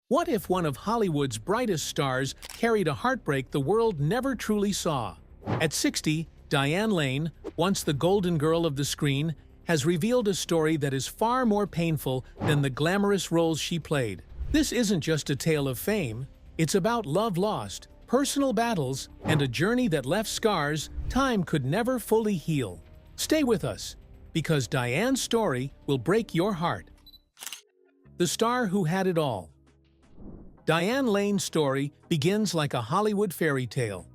What if one of Hollywood's brightest stars carried a heartbreak the world never truly saw? At 60, Diane Lane, once the golden girl of the screen, has revealed a story that is far more painful than the glamorous roles she played. This isn't just a tale of fame, it's about love lost, personal battles, and a journey that left scars time could never fully heal. Stay with us, because Diane's story will break your heart. The star who had it all. Diane Lane's story begins like a Hollywood fairy tale.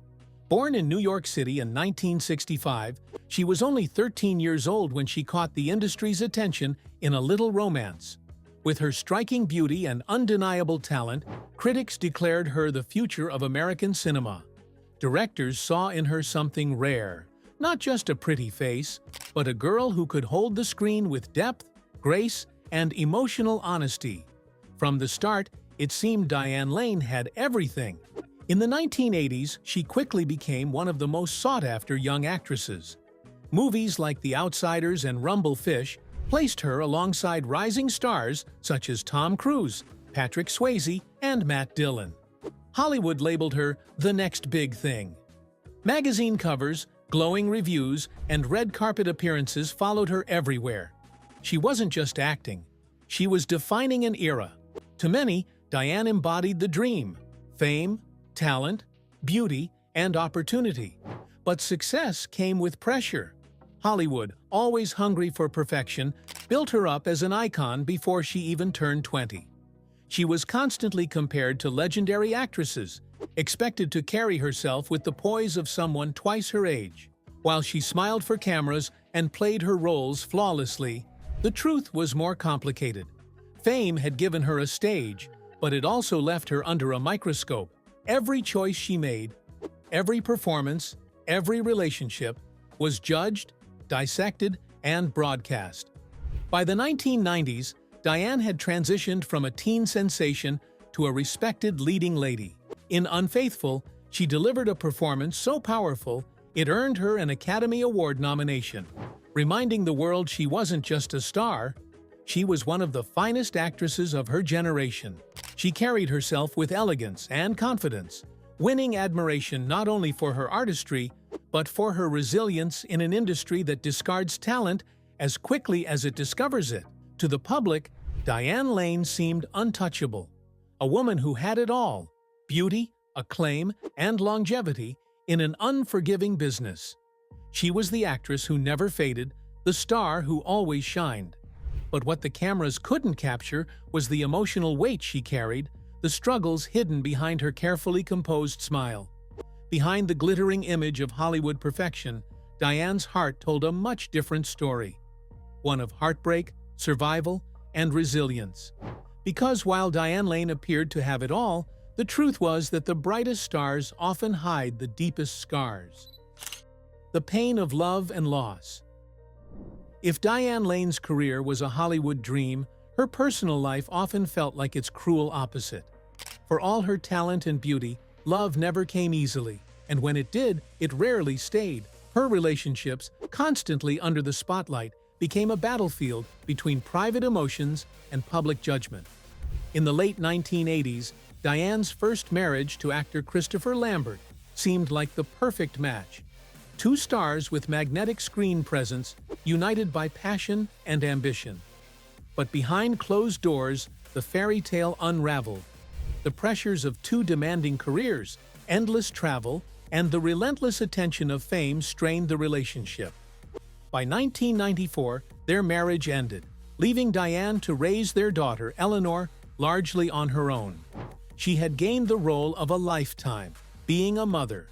Born in New York City in 1965, she was only 13 years old when she caught the industry's attention in A Little Romance. With her striking beauty and undeniable talent, critics declared her the future of American cinema. Directors saw in her something rare, not just a pretty face, but a girl who could hold the screen with depth, grace, and emotional honesty. From the start, it seemed Diane Lane had everything. In the 1980s, she quickly became one of the most sought-after young actresses. Movies like The Outsiders and Rumble Fish placed her alongside rising stars such as Tom Cruise, Patrick Swayze, and Matt Dillon. Hollywood labeled her the next big thing. Magazine covers, glowing reviews, and red carpet appearances followed her everywhere. She wasn't just acting. She was defining an era. To many, Diane embodied the dream: fame, talent, beauty, and opportunity. But success came with pressure. Hollywood, always hungry for perfection, built her up as an icon before she even turned 20. She was constantly compared to legendary actresses, expected to carry herself with the poise of someone twice her age. While she smiled for cameras and played her roles flawlessly, the truth was more complicated. Fame had given her a stage, but it also left her under a microscope. Every choice she made, every performance, every relationship was judged, dissected, and broadcast. By the 1990s, Diane had transitioned from a teen sensation to a respected leading lady. In Unfaithful, she delivered a performance so powerful it earned her an Academy Award nomination, reminding the world she wasn't just a star, she was one of the finest actresses of her generation. She carried herself with elegance and confidence, winning admiration not only for her artistry, but for her resilience in an industry that discards talent as quickly as it discovers it. To the public, Diane Lane seemed untouchable, a woman who had it all: beauty, acclaim, and longevity in an unforgiving business. She was the actress who never faded, the star who always shined. But what the cameras couldn't capture was the emotional weight she carried, the struggles hidden behind her carefully composed smile. Behind the glittering image of Hollywood perfection, Diane's heart told a much different story. One of heartbreak, survival, and resilience. Because while Diane Lane appeared to have it all, the truth was that the brightest stars often hide the deepest scars. The pain of love and loss. If Diane Lane's career was a Hollywood dream, her personal life often felt like its cruel opposite. For all her talent and beauty, love never came easily, and when it did, it rarely stayed. Her relationships, constantly under the spotlight, became a battlefield between private emotions and public judgment. In the late 1980s, Diane's first marriage to actor Christopher Lambert seemed like the perfect match. Two stars with magnetic screen presence, united by passion and ambition. But behind closed doors, the fairy tale unraveled. The pressures of two demanding careers, endless travel, and the relentless attention of fame strained the relationship. By 1994, their marriage ended, leaving Diane to raise their daughter, Eleanor, largely on her own. She had gained the role of a lifetime, being a mother,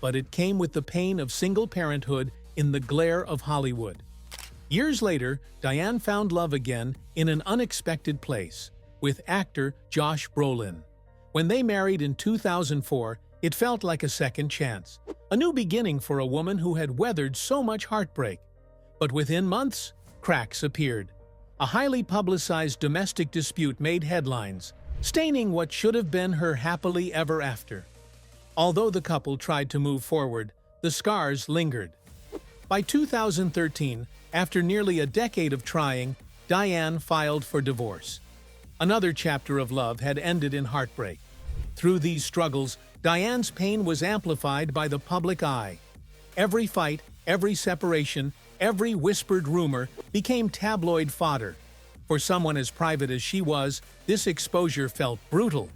but it came with the pain of single parenthood in the glare of Hollywood. Years later, Diane found love again in an unexpected place, with actor Josh Brolin. When they married in 2004, it felt like a second chance, a new beginning for a woman who had weathered so much heartbreak. But within months, cracks appeared. A highly publicized domestic dispute made headlines, staining what should have been her happily ever after. Although the couple tried to move forward, the scars lingered. By 2013, after nearly a decade of trying, Diane filed for divorce. Another chapter of love had ended in heartbreak. Through these struggles, Diane's pain was amplified by the public eye. Every fight, every separation, every whispered rumor became tabloid fodder. For someone as private as she was, this exposure felt brutal.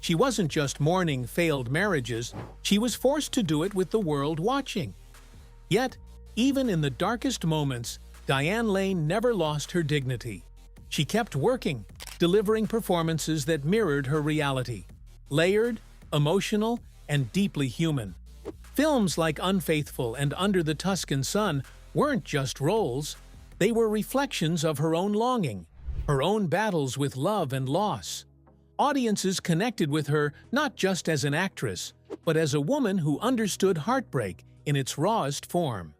She wasn't just mourning failed marriages, she was forced to do it with the world watching. Yet, even in the darkest moments, Diane Lane never lost her dignity. She kept working, delivering performances that mirrored her reality. Layered, emotional, and deeply human. Films like Unfaithful and Under the Tuscan Sun weren't just roles, they were reflections of her own longing, her own battles with love and loss. Audiences connected with her not just as an actress, but as a woman who understood heartbreak in its rawest form.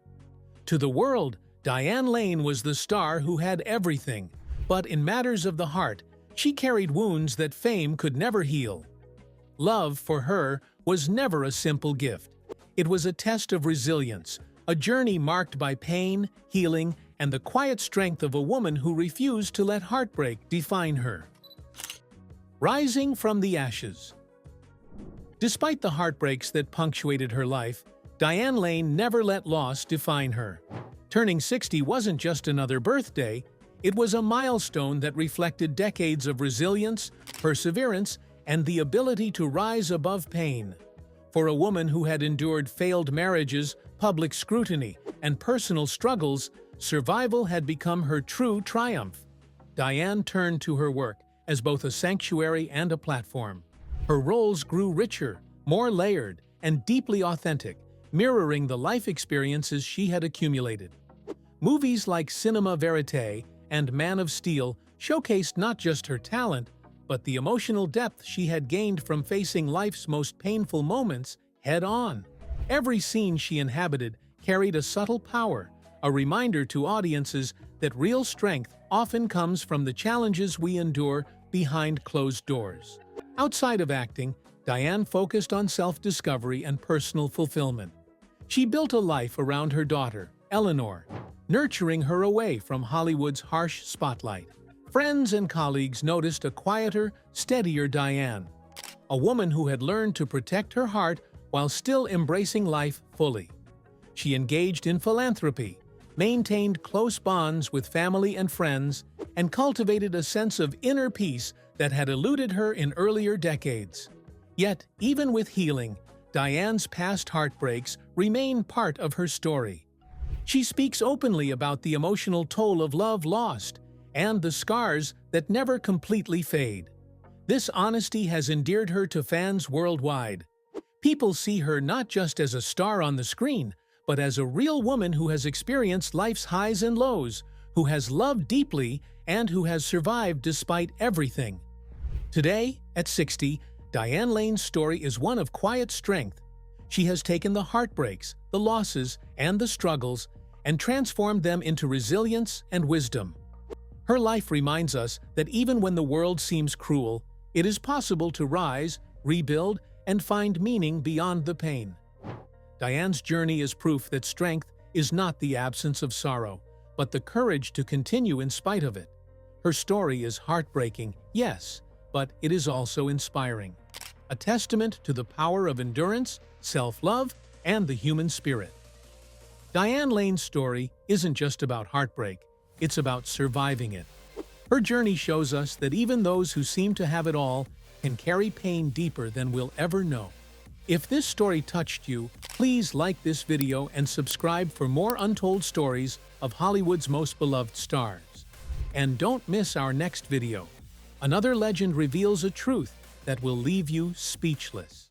To the world, Diane Lane was the star who had everything, but in matters of the heart, she carried wounds that fame could never heal. Love, for her, was never a simple gift. It was a test of resilience, a journey marked by pain, healing, and the quiet strength of a woman who refused to let heartbreak define her. Rising from the ashes. Despite the heartbreaks that punctuated her life, Diane Lane never let loss define her. Turning 60 wasn't just another birthday, it was a milestone that reflected decades of resilience, perseverance, and the ability to rise above pain. For a woman who had endured failed marriages, public scrutiny, and personal struggles, survival had become her true triumph. Diane turned to her work as both a sanctuary and a platform. Her roles grew richer, more layered, and deeply authentic, mirroring the life experiences she had accumulated. Movies like Cinema Verite and Man of Steel showcased not just her talent, but the emotional depth she had gained from facing life's most painful moments head-on. Every scene she inhabited carried a subtle power, a reminder to audiences that real strength often comes from the challenges we endure behind closed doors. Outside of acting, Diane focused on self-discovery and personal fulfillment. She built a life around her daughter, Eleanor, nurturing her away from Hollywood's harsh spotlight. Friends and colleagues noticed a quieter, steadier Diane, a woman who had learned to protect her heart while still embracing life fully. She engaged in philanthropy, maintained close bonds with family and friends, and cultivated a sense of inner peace that had eluded her in earlier decades. Yet, even with healing, Diane's past heartbreaks remain part of her story. She speaks openly about the emotional toll of love lost and the scars that never completely fade. This honesty has endeared her to fans worldwide. People see her not just as a star on the screen, but as a real woman who has experienced life's highs and lows, who has loved deeply, and who has survived despite everything. Today, at 60, Diane Lane's story is one of quiet strength. She has taken the heartbreaks, the losses, and the struggles, and transformed them into resilience and wisdom. Her life reminds us that even when the world seems cruel, it is possible to rise, rebuild, and find meaning beyond the pain. Diane's journey is proof that strength is not the absence of sorrow, but the courage to continue in spite of it. Her story is heartbreaking, yes, but it is also inspiring. A testament to the power of endurance, self-love, and the human spirit. Diane Lane's story isn't just about heartbreak, it's about surviving it. Her journey shows us that even those who seem to have it all can carry pain deeper than we'll ever know. If this story touched you, please like this video and subscribe for more untold stories of Hollywood's most beloved stars. And don't miss our next video. Another legend reveals a truth that will leave you speechless.